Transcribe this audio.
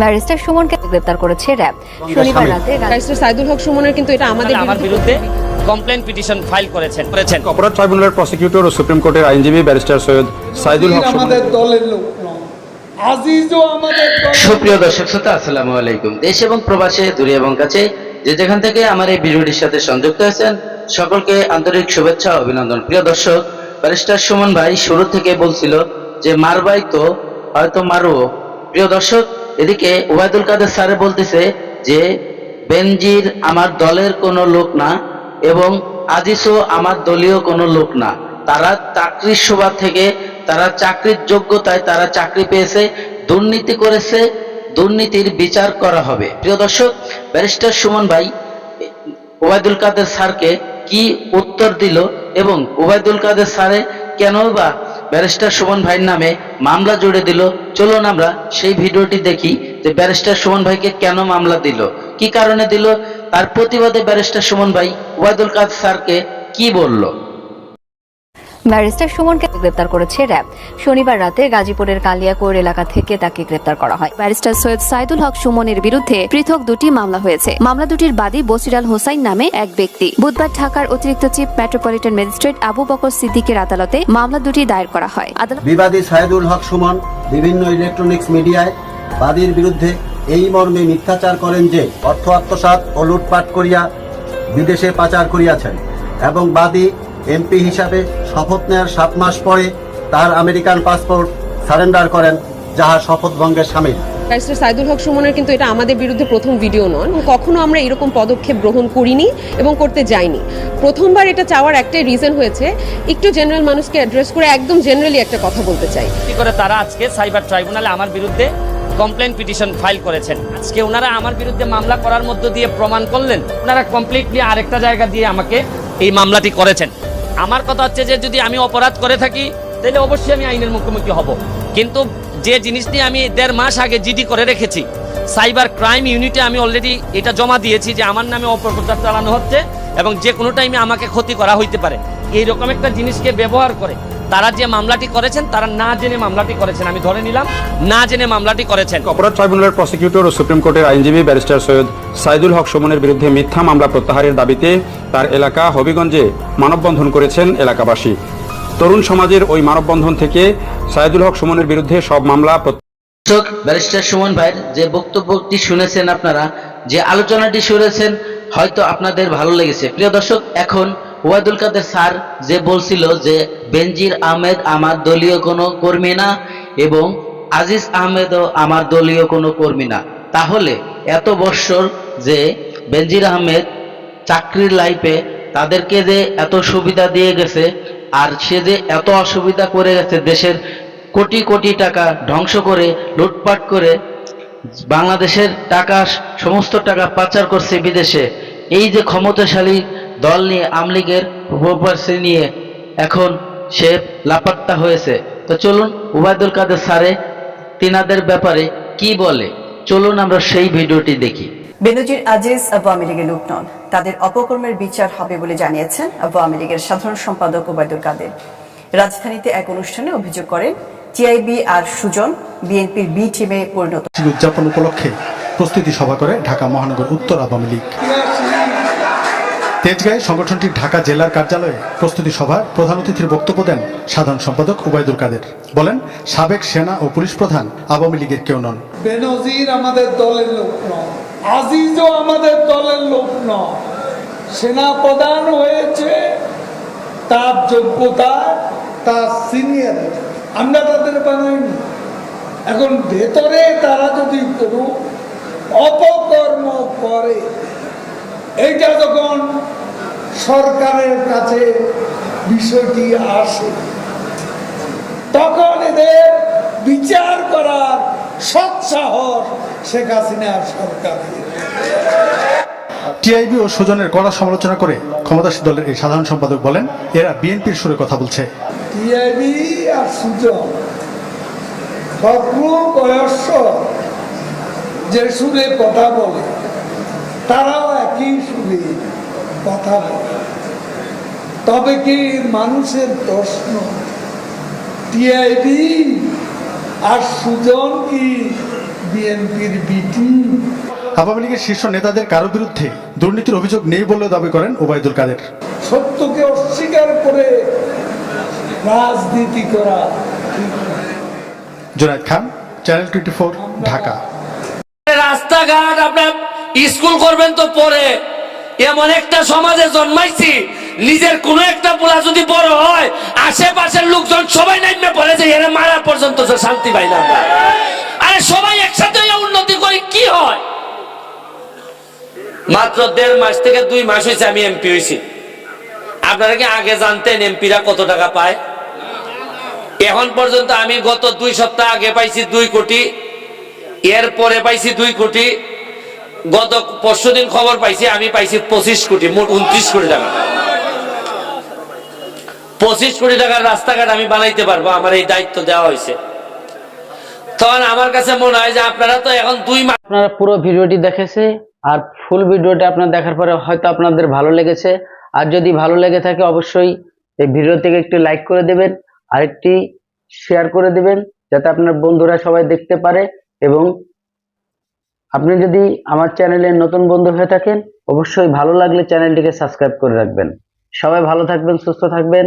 Barrister সুমনকে গ্রেফতার করেছে র‍্যাব। শনিবার রাতে ব্যারিস্টার সাইদুল হক সুমনের কিন্তু এটা আমার বিরুদ্ধে কমপ্লেইন পিটিশন ফাইল করেছেন। অপরাধ ট্রাইব্যুনালের প্রসিকিউটর ও সুপ্রিম কোর্টের আইনজীবী ব্যারিস্টার সৈয়দ সাইদুল হক আমাদের দলের লোক নয়, আজিজও আমাদের দলের। সুপ্রিয় দর্শক শ্রোতা, আসসালামু আলাইকুম। দেশ এবং প্রবাসে, দূরে এবং কাছে যে যেখান থেকে আমার এই ভিডিওটির সাথে সংযুক্ত হয়েছেন সকলকে আন্তরিক শুভেচ্ছা ও অভিনন্দন। প্রিয় দর্শক, ব্যারিস্টার সুমন ভাই শুরু থেকে বলছিল যে মারবাই তো হয়তো মারো। প্রিয় দর্শক, এদিকে ওবায়দুল কাদের স্যারে বলতেছে যে বেনজির আমার দলের কোনো লোক না এবং আজিজও আমার দলীয় কোনো লোক না। তারা চাকরির সুবাদ থেকে, তারা চাকরির যোগ্যতায় তারা চাকরি পেয়েছে, দুর্নীতি করেছে, দুর্নীতির বিচার করা হবে। প্রিয় দর্শক, ব্যারিস্টার সুমন ভাই ওবায়দুল কাদের স্যারকে কি উত্তর দিল এবং ওবায়দুল কাদের স্যারে কেন বা ব্যারিস্টার সুমন ভাইয়ের নামে মামলা জুড়ে দিল, চলুন আমরা সেই ভিডিওটি দেখি যে ব্যারিস্টার সুমন ভাইকে কেন মামলা দিল, কি কারণে দিল, তার প্রতিবাদে ব্যারিস্টার সুমন ভাই ওবায়দুল কাদের স্যারকে কি বলল। ব্যারিস্টার সুমনকে গ্রেফতার করেছে র‍্যাব। শনিবার রাতে গাজীপুরের কালিয়াকৈর এলাকা থেকে তাকে গ্রেফতার করা হয়। ব্যারিস্টার সৈয়দ সাইদুল হক সুমনের বিরুদ্ধে পৃথক দুটি মামলা হয়েছে। মামলা দুটির বাদী বসির আল হোসাইন নামে এক ব্যক্তি। বুধবার ঢাকার অতিরিক্ত chief metropolitan magistrate Abu Bakar সিদ্দিকের আদালতে মামলা দুটি দায়ের করা হয়। বিবাদী সাইদুল হক সুমন বিভিন্ন ইলেকট্রনিক্স মিডিয়ায় বাদীর বিরুদ্ধে এই মর্মে মিথ্যাচার করেন যে অর্থ আত্মসাৎ ও লুটপাট করিয়া বিদেশে পাচার করিয়াছেন এবং বাদী এমপি হিসাবে শপথ নেওয়ার 7 মাস পরে তার আমেরিকান পাসপোর্ট সারেন্ডার করেন, যাহা শপথ ভঙ্গের শামিল। ব্যারিস্টার সাইদুল হক সুমনের কিন্তু এটা আমাদের বিরুদ্ধে প্রথম ভিডিও নয়, কখনো আমরা এরকম পদক্ষেপ গ্রহণ করিনি এবং করতে যাইনি। প্রথমবার এটা চাওয়ার একটাই রিজন হয়েছে, একটু জেনারেল মানুষকে অ্যাড্রেস করে একদম জেনারেলি একটা কথা বলতে চাই। কি করে তারা আজকে সাইবার ট্রাইব্যুনালে আমার বিরুদ্ধে কমপ্লেইন পিটিশন ফাইল করেছেন। আজকে ওনারা আমার বিরুদ্ধে মামলা করার মধ্য দিয়ে প্রমাণ করলেন ওনারা কমপ্লিটলি আরেকটা জায়গা দিয়ে আমাকে এই মামলাটি করেছেন। আমার কথা হচ্ছে যে যদি আমি অপরাধ করে থাকি তাহলে অবশ্যই আমি আইনের মুখোমুখি হব, কিন্তু যে জিনিসটি আমি 1.5 মাস আগে জিডি করে রেখেছি, সাইবার ক্রাইম ইউনিটে আমি অলরেডি এটা জমা দিয়েছি যে আমার নামে অপপ্রচার চালানো হচ্ছে এবং যে কোনো টাইমে আমাকে ক্ষতি করা হইতে পারে। এইরকম একটা জিনিসকে ব্যবহার করে তারা যে মামলাটি করেছেন, তারা না জেনে মামলাটি করেছেন, আমি ধরে নিলাম না জেনে মামলাটি করেছেন। অপরাধ ট্রাইব্যুনালের প্রসিকিউটর ও সুপ্রিম কোর্টের আইনজীবী ব্যারিস্টার সৈয়দ সাইদুল হক সুমনের বিরুদ্ধে মিথ্যা মামলা প্রত্যাহারের দাবিতে তার এলাকা হবিগঞ্জে মানববন্ধন করেছেন এলাকাবাসী। তরুণ সমাজের ওই মানববন্ধন থেকে সাইদুল হক সুমনের বিরুদ্ধে সব মামলা ব্যারিস্টার সুমন ভাইয়ের যে বক্তব্যটি শুনেছেন, আপনারা যে আলোচনাটি শুনেছেন, হয়তো আপনাদের ভালো লেগেছে। প্রিয় দর্শক, এখন ওবায়দুল কাদের স্যার যে বলছিল যে বেনজির আহমেদ আমার দলীয় কোনো কর্মী না এবং আজিজ আহমেদও আমার দলীয় কোনো কর্মী না, তাহলে এত বছর যে বেনজির আহমেদ চাকরির লাইফে তাদেরকে যে এত সুবিধা দিয়ে গেছে আর সে যে এত অসুবিধা করে গেছে, দেশের কোটি কোটি টাকা ধ্বংস করে, লুটপাট করে, বাংলাদেশের টাকা, সমস্ত টাকা পাচার করছে বিদেশে, এই যে ক্ষমতাশালী দল নিয়ে, আওয়ামী লীগের প্রপার্টি নিয়ে এখন সে লাপাত্তা হয়েছে। তো চলুন ওবায়দুল কাদের স্যারে তিনাদের ব্যাপারে কি বলে, চলুন আমরা সেই ভিডিওটি দেখি। বেনজির আজিজ আওয়ামী লীগের লোক নন, তাদের অপকর্মের বিচার হবে বলে জানিয়েছেন আওয়ামী লীগের সাধারণ সম্পাদক ওবায়দুল কাদের। রাজধানীতে এক অনুষ্ঠানে অভিযোগ করেন টিআইবি আর সুজন বিএনপির বি টিমে পরিণত। উদযাপন উপলক্ষে প্রস্তুতি সভা করে ঢাকা মহানগর উত্তর আওয়ামী লীগ। তেজগাঁয়ে সংগঠনটির ঢাকা জেলার কার্যালয়ে প্রস্তুতি সভায় প্রধান অতিথির বক্তব্য দেন সাধারণ সম্পাদক ওবায়দুল কাদের। বলেন, সাবেক সেনা ও পুলিশ প্রধান আওয়ামী লীগের কেউ নন। বেনজির আমাদের দলের লোক নয়, আজিজও আমাদের দলের লোক নয়। সেনা প্রধান হয়েছে তার যোগ্যতা, তার সিনিয়র, আমরা তাদের বানাইনি। এখন ভেতরে তারা যদি কোনো অপকর্ম করে, এইটা যখন সরকারের কাছে বিষয়টি আসে, তখন এদের বিচার করার সৎসাহস শেখ হাসিনার সরকারের। টিআইবি ও সুজনের কড়া সমালোচনা করে ক্ষমতাসীন দলের এই সাধারণ সম্পাদক বলেন, এরা বিএনপির সুরে কথা বলছে। টিআইবি আর সুজন ফখরুল বয়স্ক যে সুরে কথা বলে, তারাও একই সুরে কথা বলে। তবে কি মানুষের প্রশ্ন, টিআইবি আর সুজন কি বিএনপির বিটি। আওয়ামী লীগের শীর্ষ নেতাদের কারো বিরুদ্ধে দুর্নীতির অভিযোগ নেই বলেও দাবি করেন ওবায়দুল কাদের। সত্যকে অস্বীকার করে রাজনীতি করা। জুনায়েদ খান, চ্যানেল 24, ঢাকা। রাস্তাঘাট আপনার স্কুল করবেন তো পরে, এমন একটা সমাজে জন্মাইছি, নিজের কোনো একটা পোলা যদি বড় হয় আশেপাশের লোকজন সবাই নাইমে পড়ে যে এর মারা পর্যন্ত শান্তি পাই না আমরা। আরে সবাই একসাথে উন্নতি করি কি হয়? মাত্র 1.5 মাস থেকে 2 মাস হয়েছে আমি এমপি হয়েছি। আপনারা কি আগে জানতেন এমপিরা কত টাকা পায়? এখন পর্যন্ত আমি গত 2 সপ্তাহ আগে পাইছি 2 কোটি, এরপরে পাইছি 2 কোটি, গত পরশুদিন খবর পাইছি আমি পাইছি 25 কোটি, মোট 29 কোটি টাকা। 25 কোটি টাকার রাস্তাঘাট আমি বানাইতে পারবো, আমার এই দায়িত্ব দেওয়া হয়েছে। তখন আমার কাছে মনে হয় যে আপনারা তো এখন 2 মাস। আপনারা পুরো ভিডিওটি দেখেছে, আর ফুল ভিডিওটা আপনারা দেখার পরে হয়তো আপনাদের ভালো লেগেছে। আর যদি ভালো লেগে থাকে অবশ্যই এই ভিডিও থেকে একটি লাইক করে দেবেন, আরেকটি শেয়ার করে দেবেন যাতে আপনার বন্ধুরা সবাই দেখতে পারে। এবং আপনি যদি আমার চ্যানেলের নতুন বন্ধু হয়ে থাকেন অবশ্যই ভালো লাগলে চ্যানেলটিকে সাবস্ক্রাইব করে রাখবেন। সবাই ভালো থাকবেন, সুস্থ থাকবেন।